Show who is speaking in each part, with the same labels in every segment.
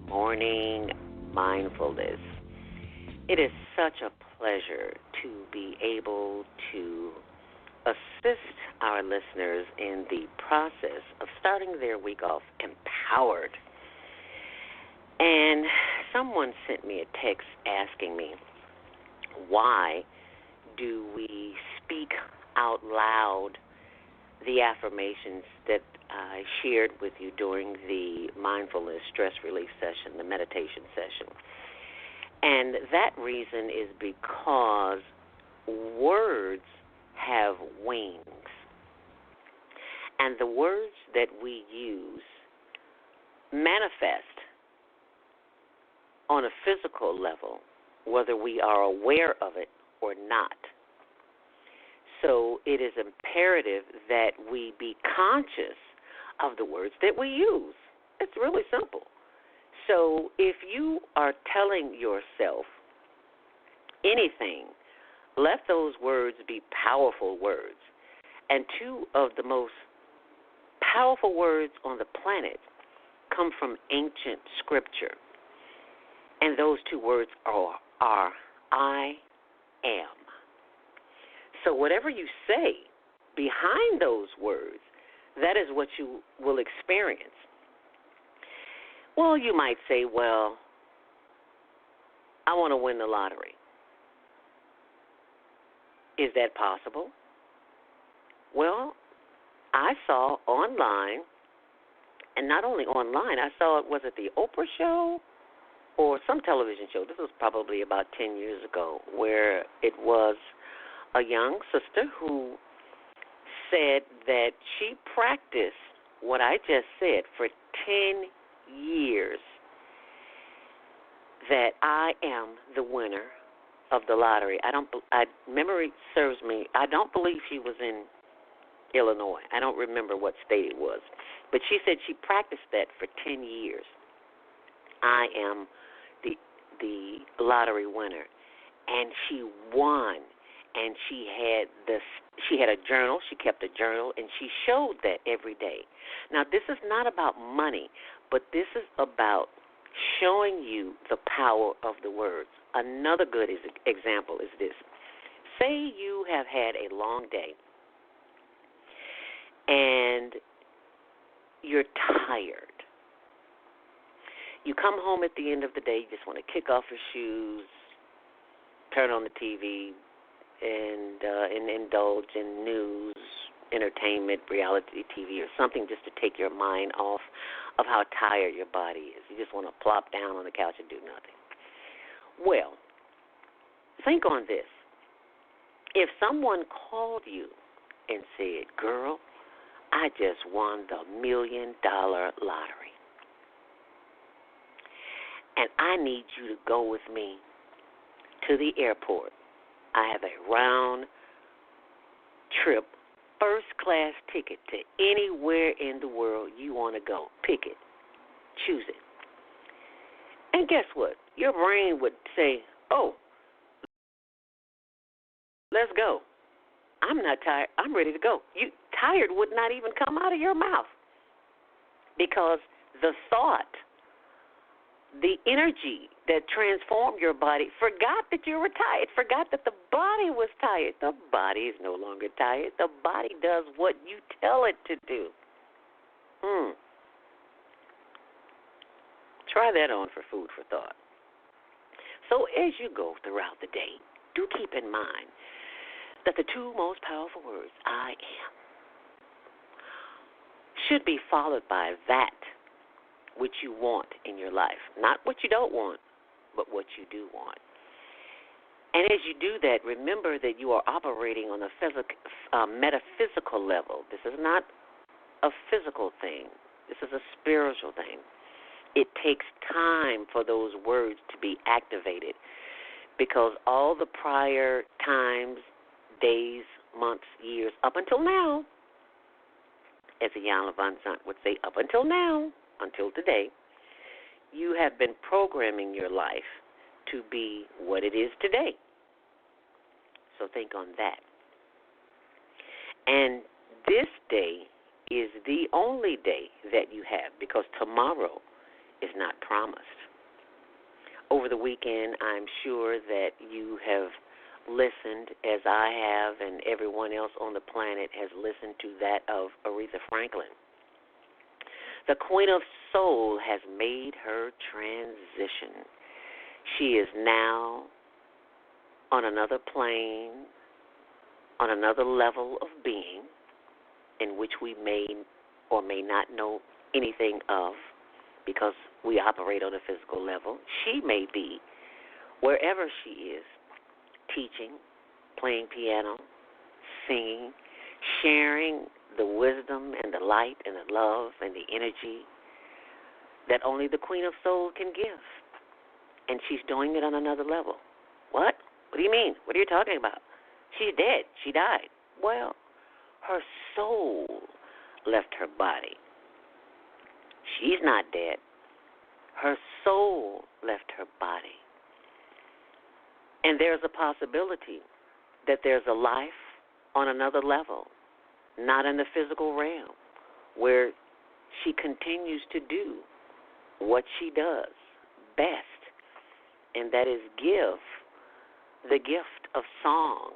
Speaker 1: Morning Mindfulness. It is such a pleasure to be able to assist our listeners in the process of starting their week off empowered. And someone sent me a text asking me, why do we speak out loud the affirmations that I shared with you during the mindfulness stress relief session, the meditation session? And that reason is because words have wings. And the words that we use manifest on a physical level, whether we are aware of it or not. So it is imperative that we be conscious of the words that we use. It's really simple. So if you are telling yourself anything, let those words be powerful words. And two of the most powerful words on the planet come from ancient scripture. And those two words are I am. So whatever you say behind those words, that is what you will experience. Well, you might say, well, I want to win the lottery. Is that possible? Well, I saw online, and not only online, I saw it was at the Oprah show or some television show. This was probably about 10 years ago, where it was a young sister who said that she practiced what I just said for 10 years, that I am the winner of the lottery. Memory serves me, I don't believe she was in Illinois. I don't remember what state it was. But she said she practiced that for 10 years. I am the lottery winner. And she won. And she had a journal. She kept a journal, and she showed that every day. Now, this is not about money, but this is about showing you the power of the words. Another good example is this. Say you have had a long day, and you're tired. You come home at the end of the day, you just want to kick off your shoes, turn on the TV, and indulge in news, entertainment, reality TV, or something just to take your mind off of how tired your body is. You just want to plop down on the couch and do nothing. Well, think on this. If someone called you and said, girl, I just won the $1 million lottery, and I need you to go with me to the airport. I have a round trip, first-class ticket to anywhere in the world you want to go. Pick it. Choose it. And guess what? Your brain would say, oh, let's go. I'm not tired. I'm ready to go. Tired would not even come out of your mouth, because the thought, the energy that transformed your body, forgot that you were tired, forgot that the body was tired. The body is no longer tired. The body does what you tell it to do. Try that on for food for thought. So as you go throughout the day, do keep in mind that the two most powerful words, I am, should be followed by that which you want in your life. Not what you don't want, but what you do want. And as you do that, remember that you are operating on a metaphysical level. This is not a physical thing. This is a spiritual thing. It takes time for those words to be activated, because all the prior times, days, months, years, up until now, as Iyanla Vanzant would say, up until now, until today, you have been programming your life to be what it is today. So think on that. And this day is the only day that you have, because tomorrow is not promised. Over the weekend, I'm sure that you have listened, as I have, and everyone else on the planet has listened to that of Aretha Franklin. The Queen of Soul has made her transition. She is now on another plane, on another level of being, in which we may or may not know anything of, because we operate on a physical level. She may be wherever she is, teaching, playing piano, singing, sharing the wisdom and the light and the love and the energy that only the Queen of Soul can give. And she's doing it on another level. What? What do you mean? What are you talking about? She's dead. She died. Well, her soul left her body. She's not dead. Her soul left her body. And there's a possibility that there's a life on another level, not in the physical realm, where she continues to do what she does best, and that is give the gift of song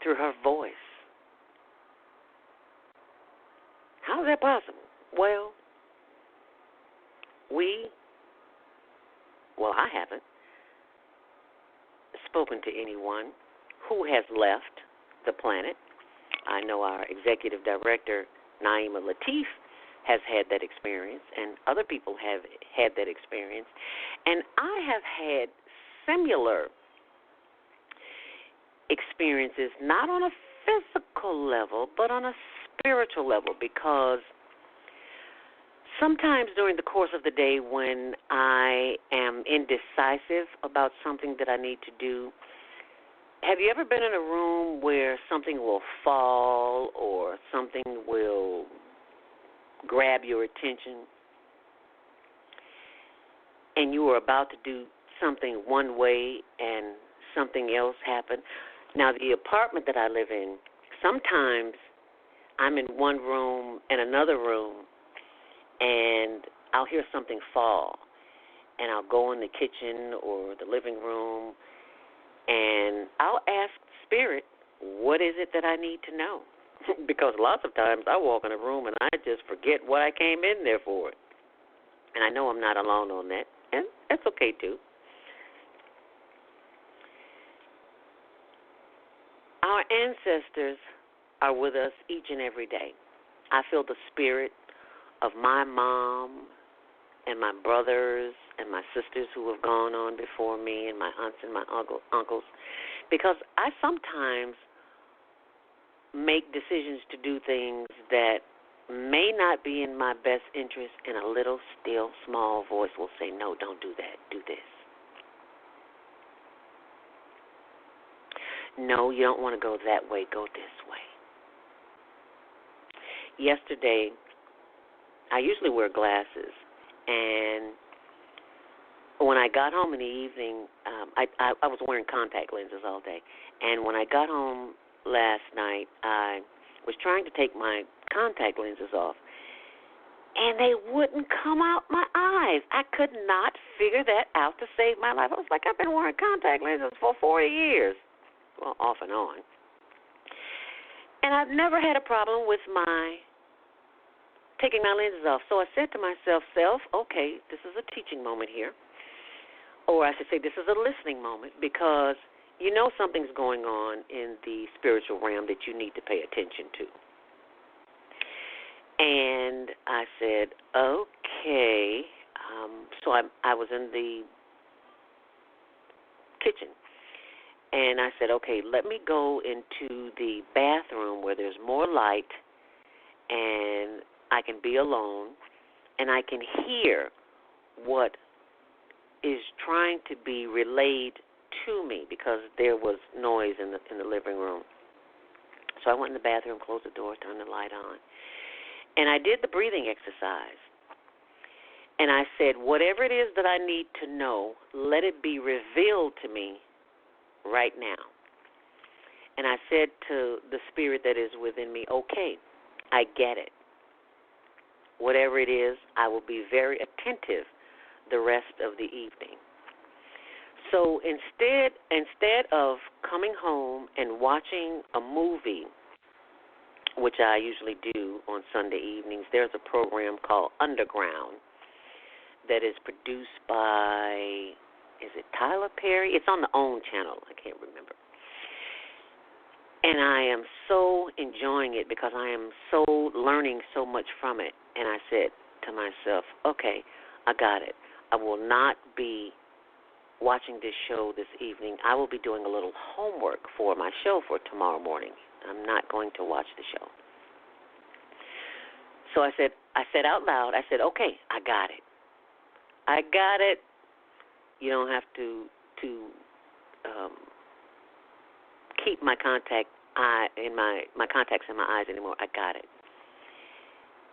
Speaker 1: through her voice. How is that possible? Well, I haven't spoken to anyone who has left the planet. I know our executive director, Naima Latif, has had that experience, and other people have had that experience. And I have had similar experiences, not on a physical level, but on a spiritual level, because sometimes during the course of the day when I am indecisive about something that I need to do, have you ever been in a room where something will fall or something will grab your attention and you are about to do something one way and something else happened? Now, the apartment that I live in, sometimes I'm in one room and another room, and I'll hear something fall, and I'll go in the kitchen or the living room, and I'll ask Spirit, what is it that I need to know? Because lots of times I walk in a room and I just forget what I came in there for. And I know I'm not alone on that, and that's okay too. Our ancestors are with us each and every day. I feel the spirit of my mom and my brothers and my sisters who have gone on before me, and my aunts and my uncles, because I sometimes make decisions to do things that may not be in my best interest, and a little still small voice will say, no, don't do that, do this. No, you don't want to go that way, go this way. Yesterday, I usually wear glasses, and when I got home in the evening, I was wearing contact lenses all day, and when I got home last night, I was trying to take my contact lenses off, and they wouldn't come out my eyes. I could not figure that out to save my life. I was like, I've been wearing contact lenses for 40 years, well, off and on, and I've never had a problem with taking my lenses off. So I said to myself, okay, this is a teaching moment here. Or I should say this is a listening moment, because you know something's going on in the spiritual realm that you need to pay attention to. And I said, okay. So I was in the kitchen. And I said, okay, let me go into the bathroom where there's more light and I can be alone, and I can hear what is trying to be relayed to me, because there was noise in the living room. So I went in the bathroom, closed the door, turned the light on, and I did the breathing exercise. And I said, whatever it is that I need to know, let it be revealed to me right now. And I said to the spirit that is within me, okay, I get it. whatever it is, I will be very attentive the rest of the evening. So instead of coming home and watching a movie, which I usually do on Sunday evenings, there's a program called Underground that is produced by, is it Tyler Perry? It's on the OWN channel. I can't remember. And I am so enjoying it because I am so learning so much from it. And I said to myself, okay, I got it. I will not be watching this show this evening. I will be doing a little homework for my show for tomorrow morning. I'm not going to watch the show. So I said out loud, I said, okay, I got it. I got it. You don't have to keep my contacts in my eyes anymore. I got it.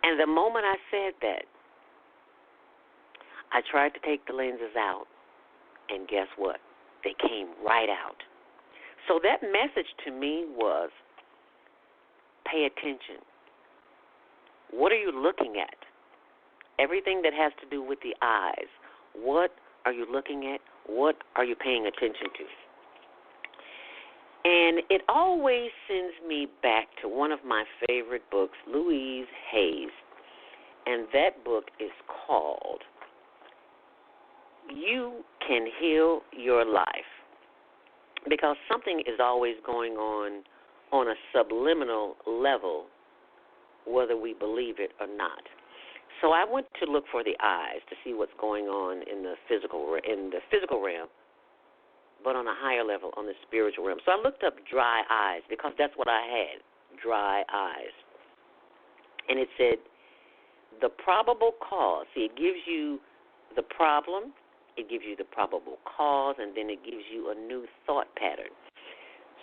Speaker 1: And the moment I said that, I tried to take the lenses out, and guess what? They came right out. So that message to me was, pay attention. What are you looking at? Everything that has to do with the eyes. What are you looking at? What are you paying attention to? And it always sends me back to one of my favorite books, Louise Hay's. And that book is called You Can Heal Your Life. Because something is always going on a subliminal level, whether we believe it or not. So I went to look for the eyes to see what's going on in the physical realm, but on a higher level, on the spiritual realm. So I looked up dry eyes because that's what I had, dry eyes. And it said the probable cause. See, it gives you the problem, it gives you the probable cause, and then it gives you a new thought pattern.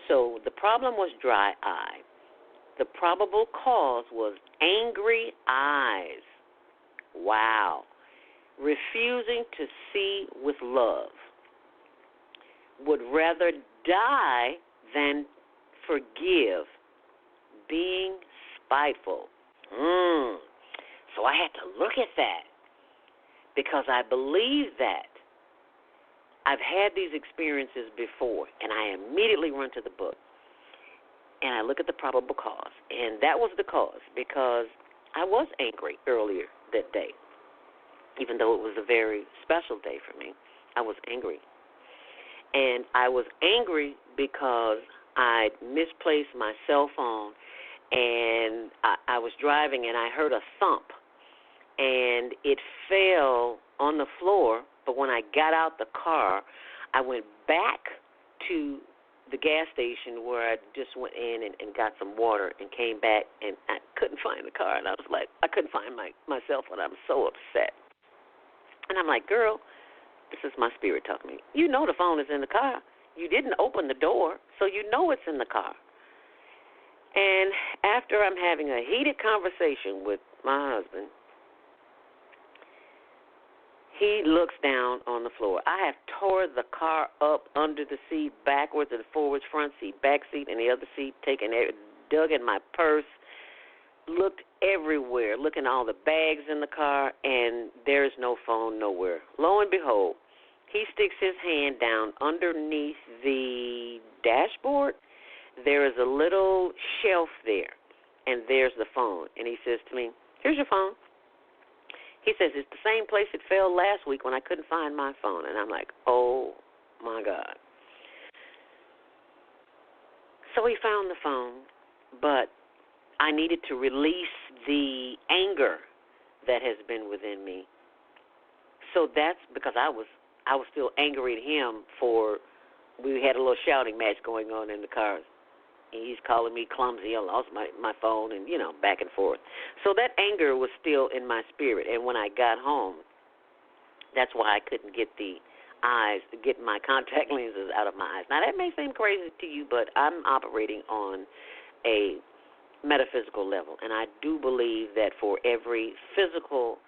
Speaker 1: So the problem was dry eye. The probable cause was angry eyes. Wow. Refusing to see with love. Would rather die than forgive. Being spiteful. So I had to look at that because I believe that. I've had these experiences before, and I immediately run to the book, and I look at the probable cause. And that was the cause because I was angry earlier that day. Even though it was a very special day for me, I was angry. And I was angry because I misplaced my cell phone, and I was driving, and I heard a thump, and it fell on the floor. But when I got out the car, I went back to the gas station where I just went in and got some water and came back, and I couldn't find the car. And I was like, I couldn't find my cell phone. I'm so upset. And I'm like, girl, this is my spirit talking to me. You know the phone is in the car. You didn't open the door, so you know it's in the car. And after I'm having a heated conversation with my husband, he looks down on the floor. I have tore the car up under the seat, backwards and forwards, front seat, back seat, and the other seat, dug in my purse, looked everywhere, looking at all the bags in the car, and there's no phone nowhere. Lo and behold, he sticks his hand down underneath the dashboard. There is a little shelf there, and there's the phone. And he says to me, here's your phone. He says, it's the same place it fell last week when I couldn't find my phone. And I'm like, oh, my God. So he found the phone, but I needed to release the anger that has been within me. So that's because I was still angry at him we had a little shouting match going on in the car. He's calling me clumsy. I lost my phone and, back and forth. So that anger was still in my spirit. And when I got home, that's why I couldn't get my contact lenses out of my eyes. Now, that may seem crazy to you, but I'm operating on a metaphysical level. And I do believe that for every physical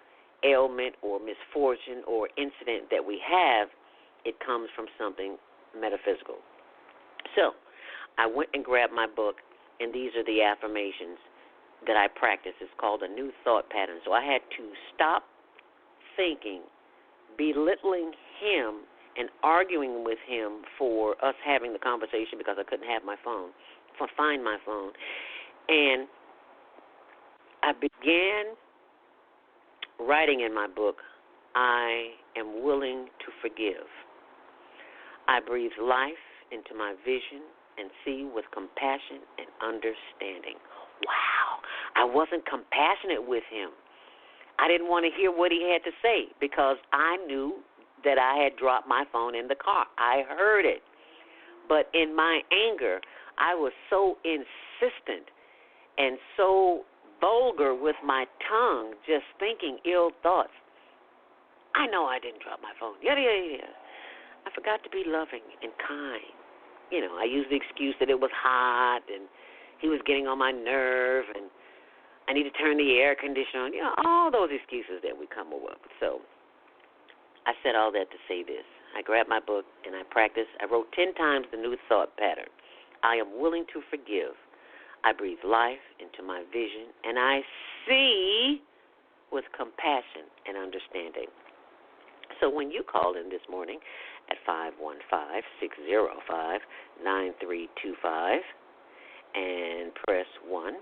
Speaker 1: ailment or misfortune or incident that we have, it comes from something metaphysical. So I went and grabbed my book, and these are the affirmations that I practice is called a new thought pattern. So I had to stop thinking, belittling him and arguing with him for us having the conversation because I couldn't have my phone, find my phone. And I began writing in my book, I am willing to forgive. I breathe life into my vision and see with compassion and understanding. Wow, I wasn't compassionate with him. I didn't want to hear what he had to say because I knew that I had dropped my phone in the car. I heard it. But in my anger, I was so insistent and so vulgar with my tongue, just thinking ill thoughts. I know I didn't drop my phone. Yeah. I forgot to be loving and kind. You know, I used the excuse that it was hot and he was getting on my nerve and I need to turn the air conditioner on. You know, all those excuses that we come up with. So I said all that to say this. I grabbed my book and I practiced. I wrote 10 times the new thought pattern. I am willing to forgive. I breathe life into my vision, and I see with compassion and understanding. So when you call in this morning at 515-605-9325 and press 1,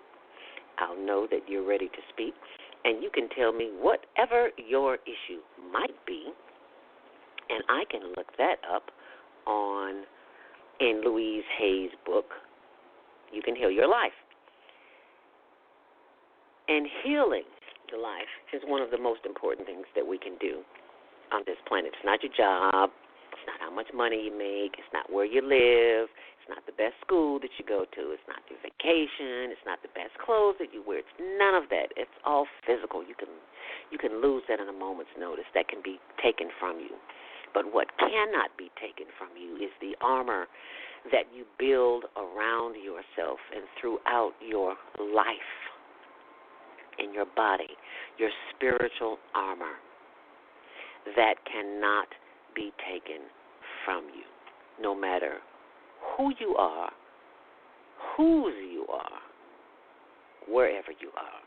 Speaker 1: I'll know that you're ready to speak, and you can tell me whatever your issue might be, and I can look that up in Louise Hay's book, You Can Heal Your Life. And healing the life is one of the most important things that we can do on this planet. It's not your job. It's not how much money you make. It's not where you live. It's not the best school that you go to. It's not your vacation. It's not the best clothes that you wear. It's none of that. It's all physical. You can lose that in a moment's notice. That can be taken from you. But what cannot be taken from you is the armor that you build around yourself and throughout your life, in your body, your spiritual armor that cannot be taken from you, no matter who you are, whose you are, wherever you are,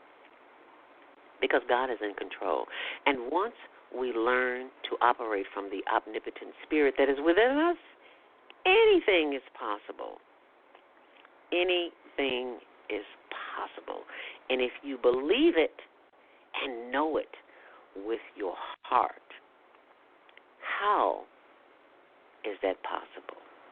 Speaker 1: because God is in control. And once we learn to operate from the omnipotent spirit that is within us, anything is possible. Anything is possible. And if you believe it and know it with your heart, how is that possible?